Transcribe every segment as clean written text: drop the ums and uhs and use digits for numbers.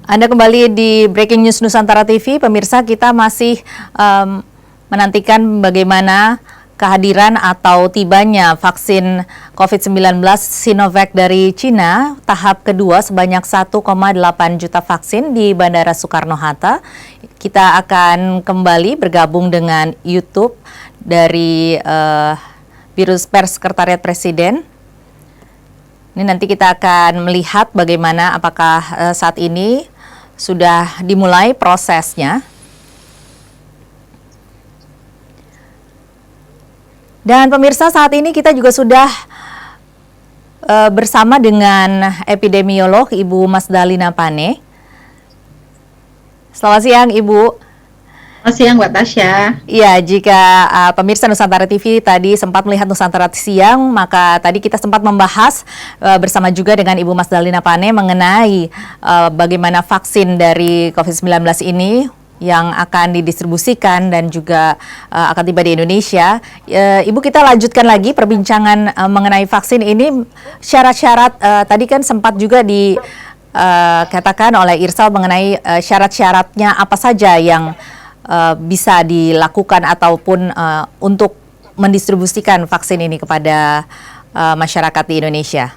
Anda kembali di Breaking News Nusantara TV. Pemirsa, kita masih menantikan bagaimana kehadiran atau tibanya vaksin COVID-19 Sinovac dari Cina tahap kedua sebanyak 1,8 juta vaksin di Bandara Soekarno-Hatta. Kita akan kembali bergabung dengan YouTube dari Biro Pers Sekretariat Presiden. Ini nanti kita akan melihat bagaimana apakah saat ini sudah dimulai prosesnya. Dan pemirsa, saat ini kita juga sudah bersama dengan epidemiolog Ibu Mas Dalina Pane. Selamat siang, Ibu. Selamat siang, Mbak Tasya. Iya, jika pemirsa Nusantara TV tadi sempat melihat Nusantara Siang, maka tadi kita sempat membahas bersama juga dengan Ibu Mas Dalina Pane mengenai bagaimana vaksin dari COVID-19 ini yang akan didistribusikan dan juga akan tiba di Indonesia. Ibu, kita lanjutkan lagi perbincangan mengenai vaksin ini. Syarat-syarat tadi kan sempat juga dikatakan oleh Irsal mengenai syarat-syaratnya apa saja yang bisa dilakukan ataupun untuk mendistribusikan vaksin ini kepada masyarakat di Indonesia.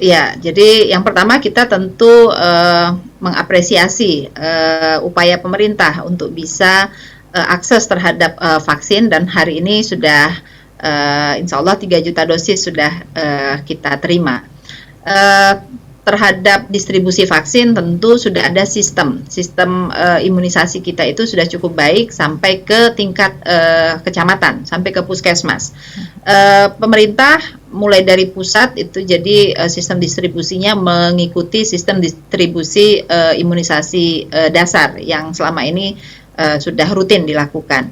Ya, jadi yang pertama kita tentu mengapresiasi upaya pemerintah untuk bisa akses terhadap vaksin, dan hari ini sudah insya Allah 3 juta dosis sudah kita terima. Terhadap distribusi vaksin tentu sudah ada sistem imunisasi kita itu sudah cukup baik sampai ke tingkat kecamatan, sampai ke puskesmas. Pemerintah mulai dari pusat itu jadi sistem distribusinya mengikuti sistem distribusi imunisasi dasar yang selama ini sudah rutin dilakukan.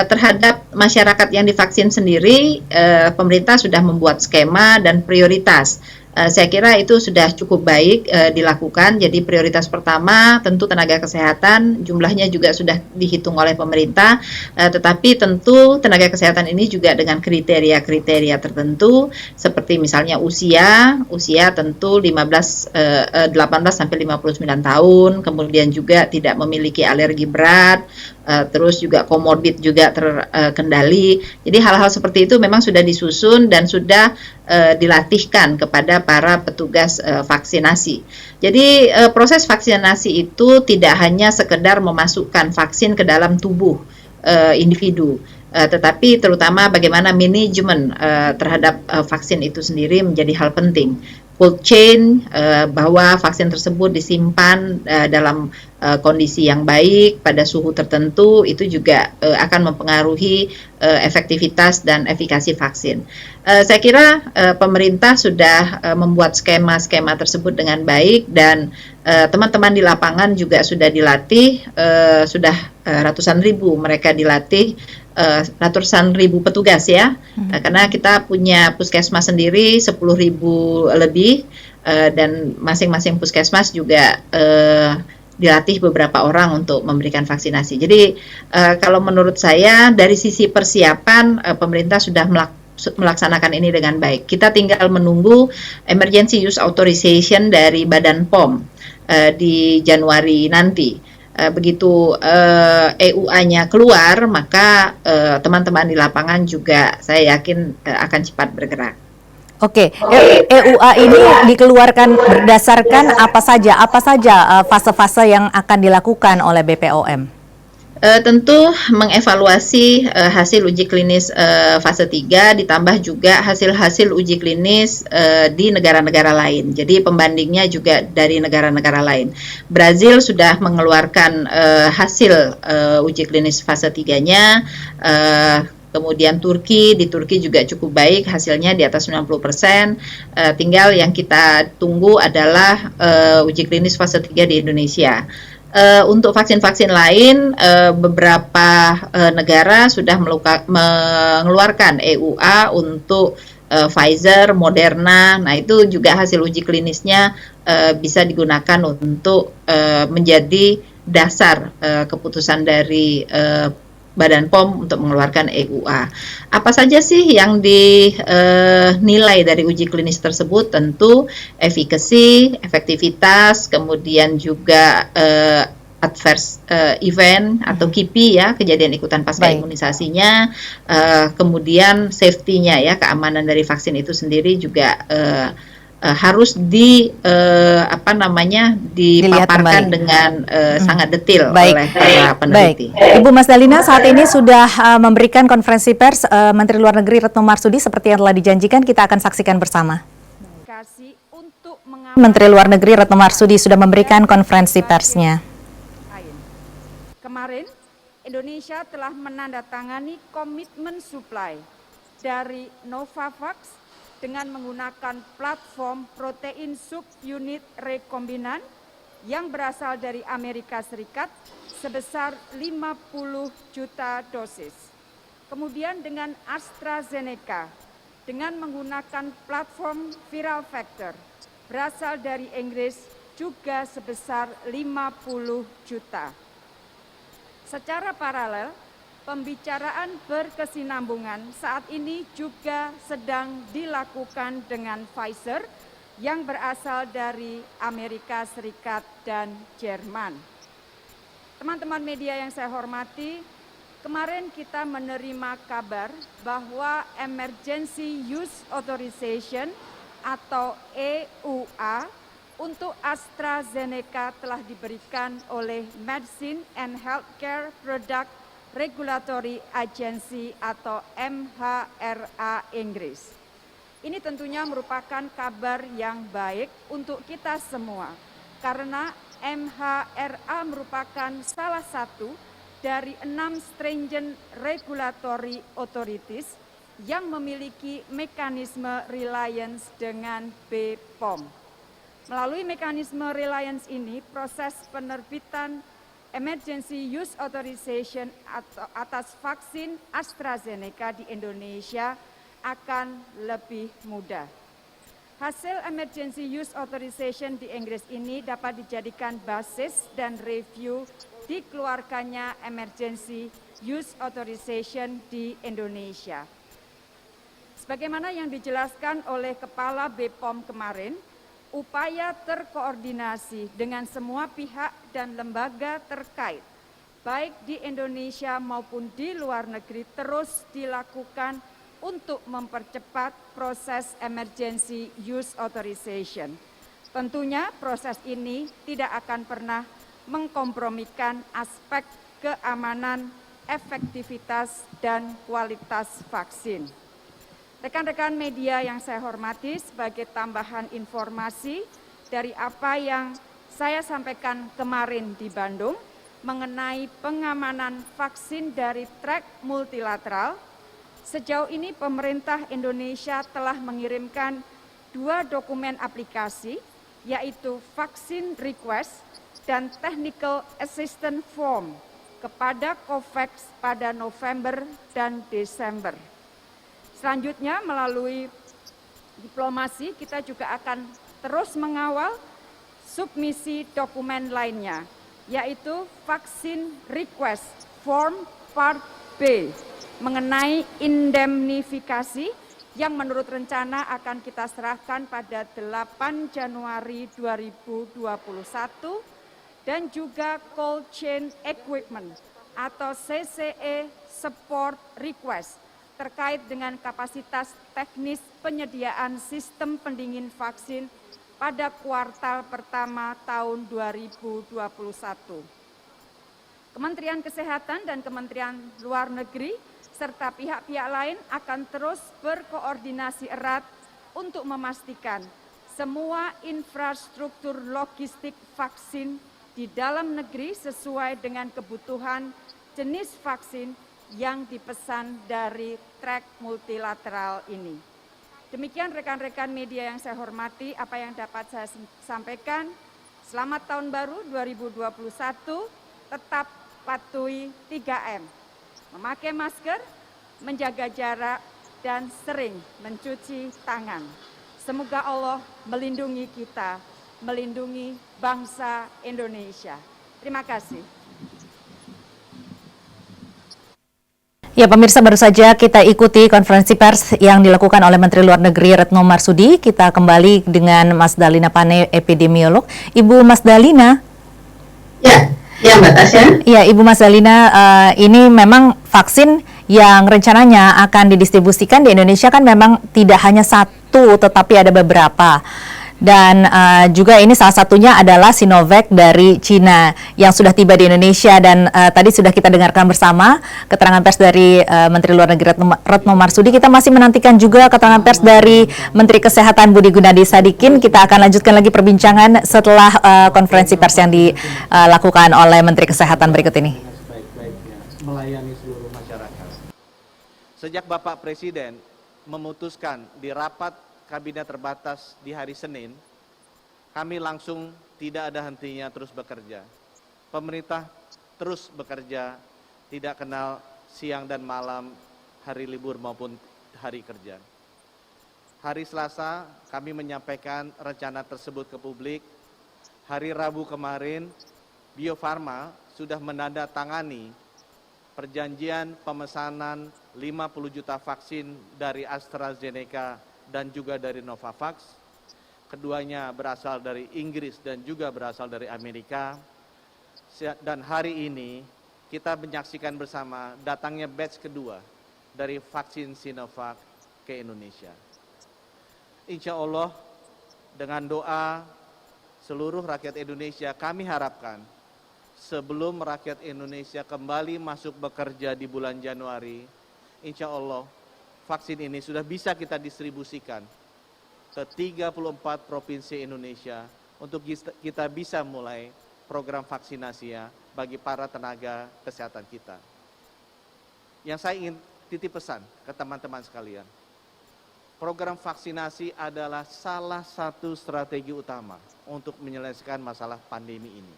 Terhadap masyarakat yang divaksin sendiri, pemerintah sudah membuat skema dan prioritas. Saya kira itu sudah cukup baik dilakukan. Jadi prioritas pertama tentu tenaga kesehatan, jumlahnya juga sudah dihitung oleh pemerintah, tetapi tentu tenaga kesehatan ini juga dengan kriteria-kriteria tertentu, seperti misalnya usia tentu 18 sampai 59 tahun, kemudian juga tidak memiliki alergi berat, terus juga komorbid juga terkendali. Jadi hal-hal seperti itu memang sudah disusun dan sudah dilatihkan kepada para petugas vaksinasi. Jadi proses vaksinasi itu tidak hanya sekedar memasukkan vaksin ke dalam tubuh individu, tetapi terutama bagaimana manajemen terhadap vaksin itu sendiri menjadi hal penting. Cold chain, bahwa vaksin tersebut disimpan dalam kondisi yang baik pada suhu tertentu, itu juga akan mempengaruhi efektivitas dan efikasi vaksin. Saya kira pemerintah sudah membuat skema-skema tersebut dengan baik, dan teman-teman di lapangan juga sudah dilatih, sudah ratusan ribu mereka dilatih, ratusan ribu petugas ya, karena kita punya puskesmas sendiri 10.000 lebih, dan masing-masing puskesmas juga dilatih beberapa orang untuk memberikan vaksinasi. Jadi kalau menurut saya dari sisi persiapan pemerintah sudah melaksanakan ini dengan baik. Kita tinggal menunggu emergency use authorization dari Badan POM di Januari nanti. Begitu EUA-nya keluar, maka teman-teman di lapangan juga saya yakin akan cepat bergerak. Oke, EUA ini dikeluarkan berdasarkan apa saja fase-fase yang akan dilakukan oleh BPOM? Tentu mengevaluasi hasil uji klinis fase 3 ditambah juga hasil-hasil uji klinis di negara-negara lain. Jadi pembandingnya juga dari negara-negara lain. Brazil sudah mengeluarkan hasil uji klinis fase 3-nya. Kemudian di Turki juga cukup baik, hasilnya di atas 90%. Tinggal yang kita tunggu adalah uji klinis fase 3 di Indonesia. Untuk vaksin-vaksin lain, beberapa negara sudah mengeluarkan EUA untuk Pfizer, Moderna. Nah, itu juga hasil uji klinisnya bisa digunakan untuk menjadi dasar keputusan dari Badan POM untuk mengeluarkan EUA. Apa saja sih yang dinilai dari uji klinis tersebut? Tentu efikasi, efektivitas, kemudian juga adverse event atau KIPI ya, kejadian ikutan pasca Baik. imunisasinya, kemudian safety-nya ya, keamanan dari vaksin itu sendiri juga harus dipaparkan dengan sangat detail Baik. oleh para peneliti. Baik. Ibu Mas Dalina, saat ini sudah memberikan konferensi pers Menteri Luar Negeri Retno Marsudi seperti yang telah dijanjikan, kita akan saksikan bersama. Menteri Luar Negeri Retno Marsudi sudah memberikan konferensi persnya. Kemarin, Indonesia telah menandatangani komitmen supply dari Novavax dengan menggunakan platform protein subunit rekombinan yang berasal dari Amerika Serikat sebesar 50 juta dosis. Kemudian dengan AstraZeneca dengan menggunakan platform viral vector berasal dari Inggris juga sebesar 50 juta. Secara paralel, pembicaraan berkesinambungan saat ini juga sedang dilakukan dengan Pfizer yang berasal dari Amerika Serikat dan Jerman. Teman-teman media yang saya hormati, kemarin kita menerima kabar bahwa Emergency Use Authorization atau EUA untuk AstraZeneca telah diberikan oleh Medicine and Healthcare Product Regulatory Agency atau MHRA Inggris. Ini tentunya merupakan kabar yang baik untuk kita semua karena MHRA merupakan salah satu dari 6 stringent regulatory authorities yang memiliki mekanisme reliance dengan BPOM. Melalui mekanisme reliance ini, proses penerbitan Emergency Use Authorization atas vaksin AstraZeneca di Indonesia akan lebih mudah. Hasil Emergency Use Authorization di Inggris ini dapat dijadikan basis dan review dikeluarkannya Emergency Use Authorization di Indonesia. Sebagaimana yang dijelaskan oleh Kepala BPOM kemarin, upaya terkoordinasi dengan semua pihak dan lembaga terkait, baik di Indonesia maupun di luar negeri terus dilakukan untuk mempercepat proses Emergency Use Authorization. Tentunya proses ini tidak akan pernah mengkompromikan aspek keamanan, efektivitas, dan kualitas vaksin. Rekan-rekan media yang saya hormati, sebagai tambahan informasi dari apa yang saya sampaikan kemarin di Bandung mengenai pengamanan vaksin dari track multilateral, sejauh ini pemerintah Indonesia telah mengirimkan 2 dokumen aplikasi, yaitu vaksin request dan technical assistance form kepada COVAX pada November dan Desember. Selanjutnya melalui diplomasi kita juga akan terus mengawal submisi dokumen lainnya, yaitu vaksin request form part B mengenai indemnifikasi yang menurut rencana akan kita serahkan pada 8 Januari 2021 dan juga cold chain equipment atau CCE support request terkait dengan kapasitas teknis penyediaan sistem pendingin vaksin pada kuartal pertama tahun 2021. Kementerian Kesehatan dan Kementerian Luar Negeri serta pihak-pihak lain akan terus berkoordinasi erat untuk memastikan semua infrastruktur logistik vaksin di dalam negeri sesuai dengan kebutuhan jenis vaksin yang dipesan dari track multilateral ini. Demikian rekan-rekan media yang saya hormati, apa yang dapat saya sampaikan. Selamat Tahun Baru 2021, tetap patuhi 3M. Memakai masker, menjaga jarak, dan sering mencuci tangan. Semoga Allah melindungi kita, melindungi bangsa Indonesia. Terima kasih. Ya, pemirsa, baru saja kita ikuti konferensi pers yang dilakukan oleh Menteri Luar Negeri Retno Marsudi. Kita kembali dengan Mas Dalina Pane, epidemiolog. Ibu Mas Dalina. Ya Mbak Tasya. Ya, Ibu Mas Dalina, ini memang vaksin yang rencananya akan didistribusikan di Indonesia kan memang tidak hanya satu, tetapi ada beberapa. Dan juga ini salah satunya adalah Sinovac dari Cina yang sudah tiba di Indonesia, dan tadi sudah kita dengarkan bersama keterangan pers dari Menteri Luar Negeri Retno Marsudi. Kita masih menantikan juga keterangan pers dari Menteri Kesehatan Budi Gunadi Sadikin. Kita akan lanjutkan lagi perbincangan setelah konferensi pers yang dilakukan oleh Menteri Kesehatan berikut ini. Melayani seluruh masyarakat. Sejak Bapak Presiden memutuskan di rapat Kabinet terbatas di hari Senin, kami langsung tidak ada hentinya terus bekerja. Pemerintah terus bekerja, tidak kenal siang dan malam, hari libur maupun hari kerja. Hari Selasa kami menyampaikan rencana tersebut ke publik. Hari Rabu kemarin, Bio Farma sudah menandatangani perjanjian pemesanan 50 juta vaksin dari AstraZeneca dan juga dari Novavax. Keduanya berasal dari Inggris dan juga berasal dari Amerika. Dan hari ini kita menyaksikan bersama datangnya batch kedua dari vaksin Sinovac ke Indonesia. Insya Allah dengan doa seluruh rakyat Indonesia, kami harapkan sebelum rakyat Indonesia kembali masuk bekerja di bulan Januari, insya Allah vaksin ini sudah bisa kita distribusikan ke 34 provinsi Indonesia untuk kita bisa mulai program vaksinasi ya bagi para tenaga kesehatan kita. Yang saya ingin titip pesan ke teman-teman sekalian, program vaksinasi adalah salah satu strategi utama untuk menyelesaikan masalah pandemi ini.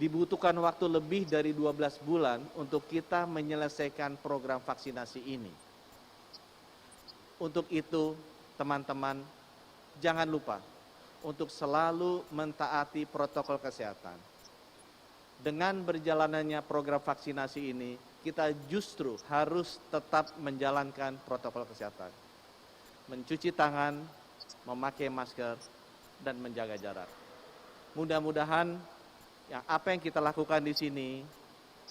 Dibutuhkan waktu lebih dari 12 bulan untuk kita menyelesaikan program vaksinasi ini. Untuk itu, teman-teman, jangan lupa untuk selalu mentaati protokol kesehatan. Dengan berjalannya program vaksinasi ini, kita justru harus tetap menjalankan protokol kesehatan. Mencuci tangan, memakai masker, dan menjaga jarak. Mudah-mudahan apa yang kita lakukan di sini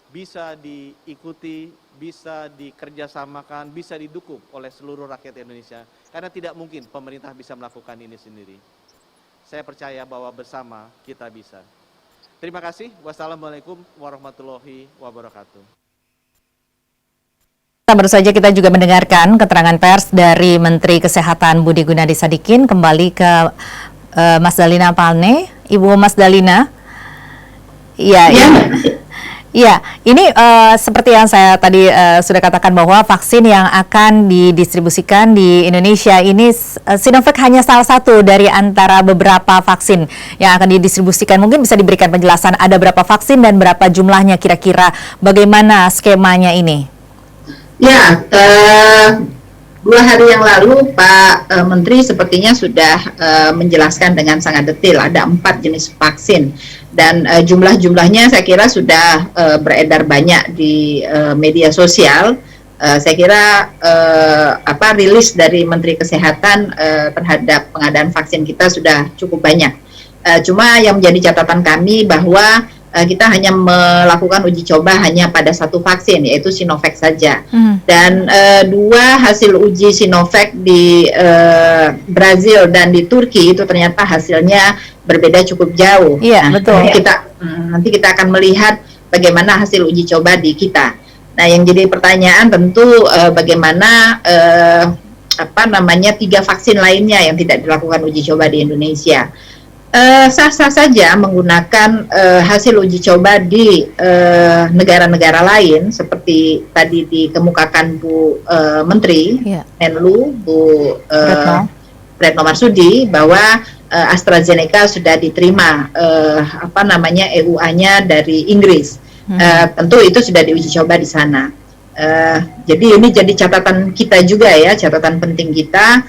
bisa diikuti, bisa dikerjasamakan, bisa didukung oleh seluruh rakyat Indonesia. Karena tidak mungkin pemerintah bisa melakukan ini sendiri. Saya percaya bahwa bersama kita bisa. Terima kasih. Wassalamualaikum warahmatullahi wabarakatuh. Baru saja kita juga mendengarkan keterangan pers dari Menteri Kesehatan Budi Gunadi Sadikin. Kembali ke Mas Dalina Pane. Ibu Mas Dalina. Iya, ini seperti yang saya tadi sudah katakan bahwa vaksin yang akan didistribusikan di Indonesia ini Sinovac hanya salah satu dari antara beberapa vaksin yang akan didistribusikan. Mungkin bisa diberikan penjelasan ada berapa vaksin dan berapa jumlahnya kira-kira, bagaimana skemanya ini? Ya, 2 hari yang lalu Pak Menteri sepertinya sudah menjelaskan dengan sangat detail ada 4 jenis vaksin. Dan jumlah-jumlahnya saya kira sudah beredar banyak di media sosial. Saya kira rilis dari Menteri Kesehatan terhadap pengadaan vaksin kita sudah cukup banyak. Cuma yang menjadi catatan kami bahwa kita hanya melakukan uji coba hanya pada 1 vaksin, yaitu Sinovac saja. Dan 2 hasil uji Sinovac di Brazil dan di Turki itu ternyata hasilnya berbeda cukup jauh. Iya, betul. Nanti kita akan melihat bagaimana hasil uji coba di kita. Nah, yang jadi pertanyaan tentu bagaimana 3 vaksin lainnya yang tidak dilakukan uji coba di Indonesia. Sah-sah saja menggunakan hasil uji coba di negara-negara lain seperti tadi dikemukakan Bu Menteri Menlu Bu Retno Marsudi bahwa AstraZeneca sudah diterima EUA-nya dari Inggris. Tentu itu sudah diuji coba di sana. Jadi ini jadi catatan kita juga ya, catatan penting kita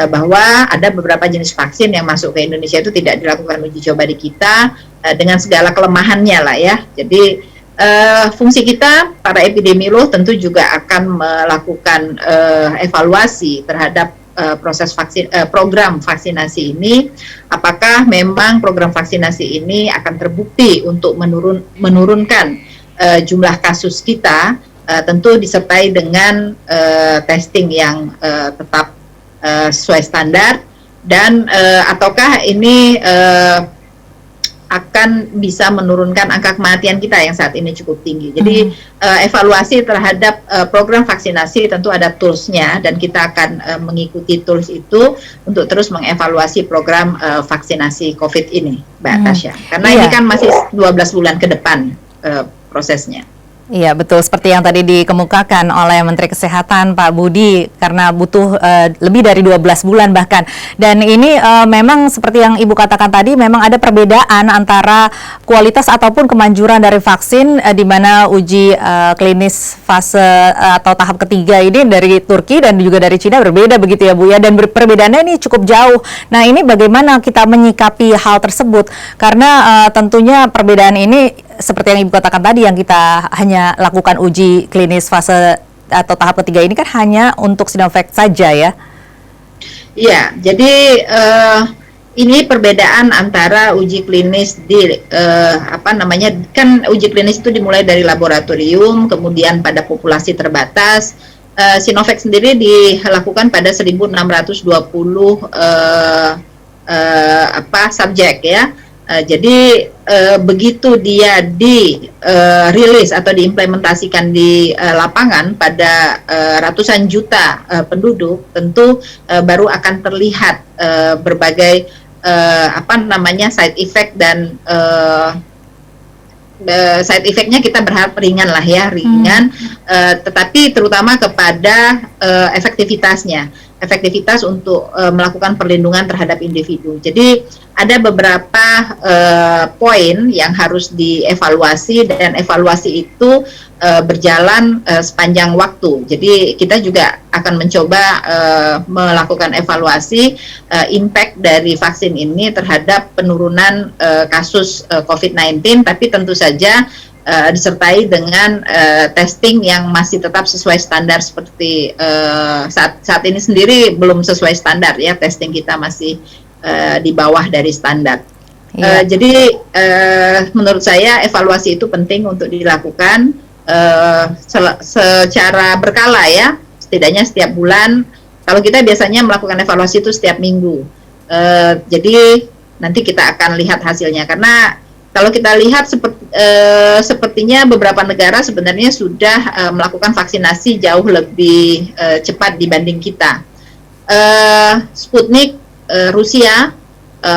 bahwa ada beberapa jenis vaksin yang masuk ke Indonesia itu tidak dilakukan uji coba di kita dengan segala kelemahannya lah ya. Jadi Fungsi kita para epidemiolog tentu juga akan melakukan evaluasi terhadap program vaksinasi ini, apakah memang program vaksinasi ini akan terbukti untuk menurunkan jumlah kasus kita, tentu disertai dengan testing yang tetap sesuai standar, dan ataukah ini akan bisa menurunkan angka kematian kita yang saat ini cukup tinggi. Jadi evaluasi terhadap program vaksinasi tentu ada toolsnya, dan kita akan mengikuti tools itu untuk terus mengevaluasi program vaksinasi COVID ini, Mbak Tasya. Karena ini kan masih 12 bulan ke depan prosesnya. Iya, betul, seperti yang tadi dikemukakan oleh Menteri Kesehatan Pak Budi, karena butuh lebih dari 12 bulan bahkan. Dan ini memang seperti yang Ibu katakan tadi, memang ada perbedaan antara kualitas ataupun kemanjuran dari vaksin, di mana uji klinis fase atau tahap ketiga ini dari Turki dan juga dari Cina berbeda begitu ya Bu ya, dan perbedaannya ini cukup jauh. Nah, ini bagaimana kita menyikapi hal tersebut? Karena tentunya perbedaan ini seperti yang Ibu katakan tadi, yang kita hanya lakukan uji klinis fase atau tahap ketiga ini kan hanya untuk Sinovac saja ya? Iya, jadi ini perbedaan antara uji klinis di kan uji klinis itu dimulai dari laboratorium, kemudian pada populasi terbatas. Sinovac sendiri dilakukan pada 1.620 subjek ya. Jadi begitu dia dirilis atau diimplementasikan di lapangan pada ratusan juta penduduk, tentu baru akan terlihat berbagai side effect, dan side effect-nya kita berharap ringan lah ya, ringan, tetapi terutama kepada efektivitas untuk melakukan perlindungan terhadap individu. Jadi ada beberapa poin yang harus dievaluasi, dan evaluasi itu berjalan sepanjang waktu. Jadi kita juga akan mencoba melakukan evaluasi impact dari vaksin ini terhadap penurunan kasus COVID-19, tapi tentu saja disertai dengan testing yang masih tetap sesuai standar, seperti saat ini sendiri belum sesuai standar ya, testing kita masih di bawah dari standar. Jadi menurut saya evaluasi itu penting untuk dilakukan secara berkala ya, setidaknya setiap bulan. Kalau kita biasanya melakukan evaluasi itu setiap minggu. Jadi nanti kita akan lihat hasilnya, karena kalau kita lihat sepertinya beberapa negara sebenarnya sudah melakukan vaksinasi jauh lebih cepat dibanding kita. Sputnik Rusia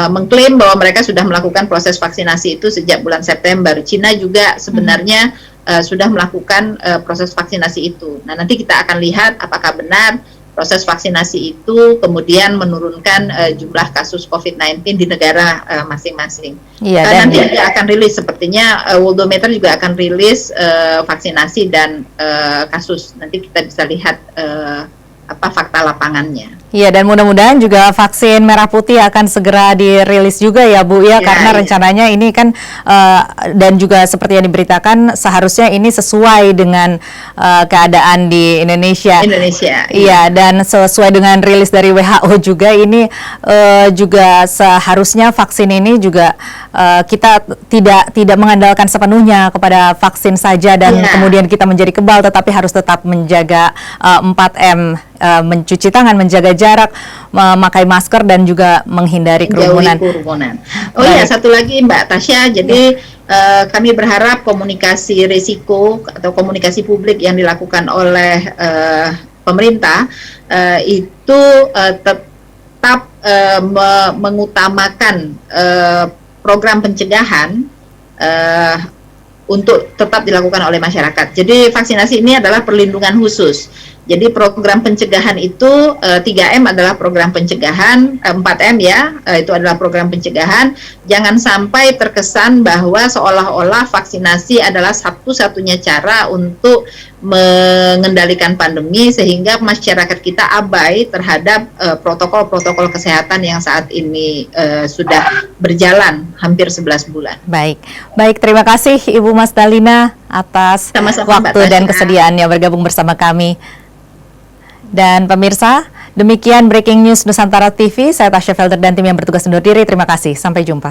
mengklaim bahwa mereka sudah melakukan proses vaksinasi itu sejak bulan September. Cina juga sebenarnya sudah melakukan proses vaksinasi itu. Nah, nanti kita akan lihat apakah benar proses vaksinasi itu kemudian menurunkan jumlah kasus COVID-19 di negara masing-masing. Nanti juga akan rilis, sepertinya Worldometer juga akan rilis vaksinasi dan kasus. Nanti kita bisa lihat fakta lapangannya. Iya, dan mudah-mudahan juga vaksin merah putih akan segera dirilis juga ya Bu ya, karena rencananya ini kan dan juga seperti yang diberitakan seharusnya ini sesuai dengan keadaan di Indonesia. Iya, dan sesuai dengan rilis dari WHO juga, ini juga seharusnya vaksin ini juga kita tidak mengandalkan sepenuhnya kepada vaksin saja dan kemudian kita menjadi kebal, tetapi harus tetap menjaga 4M, mencuci tangan, menjaga jarak, memakai masker, dan juga menghindari kerumunan. Oh iya, satu lagi Mbak Tasya, jadi kami berharap komunikasi risiko atau komunikasi publik yang dilakukan oleh pemerintah itu tetap mengutamakan program pencegahan untuk tetap dilakukan oleh masyarakat. Jadi vaksinasi ini adalah perlindungan khusus. Jadi program pencegahan itu 3M adalah program pencegahan, 4M ya, itu adalah program pencegahan. Jangan sampai terkesan bahwa seolah-olah vaksinasi adalah satu-satunya cara untuk mengendalikan pandemi, sehingga masyarakat kita abai terhadap protokol-protokol kesehatan yang saat ini sudah berjalan hampir 11 bulan. Baik, terima kasih Ibu Mas Dalina atas Sama-sama, Mbak waktu dan Tasya. kesediaannya bergabung bersama kami. Dan pemirsa, demikian Breaking News Nusantara TV. Saya Tasya Felder dan tim yang bertugas undur diri. Terima kasih. Sampai jumpa.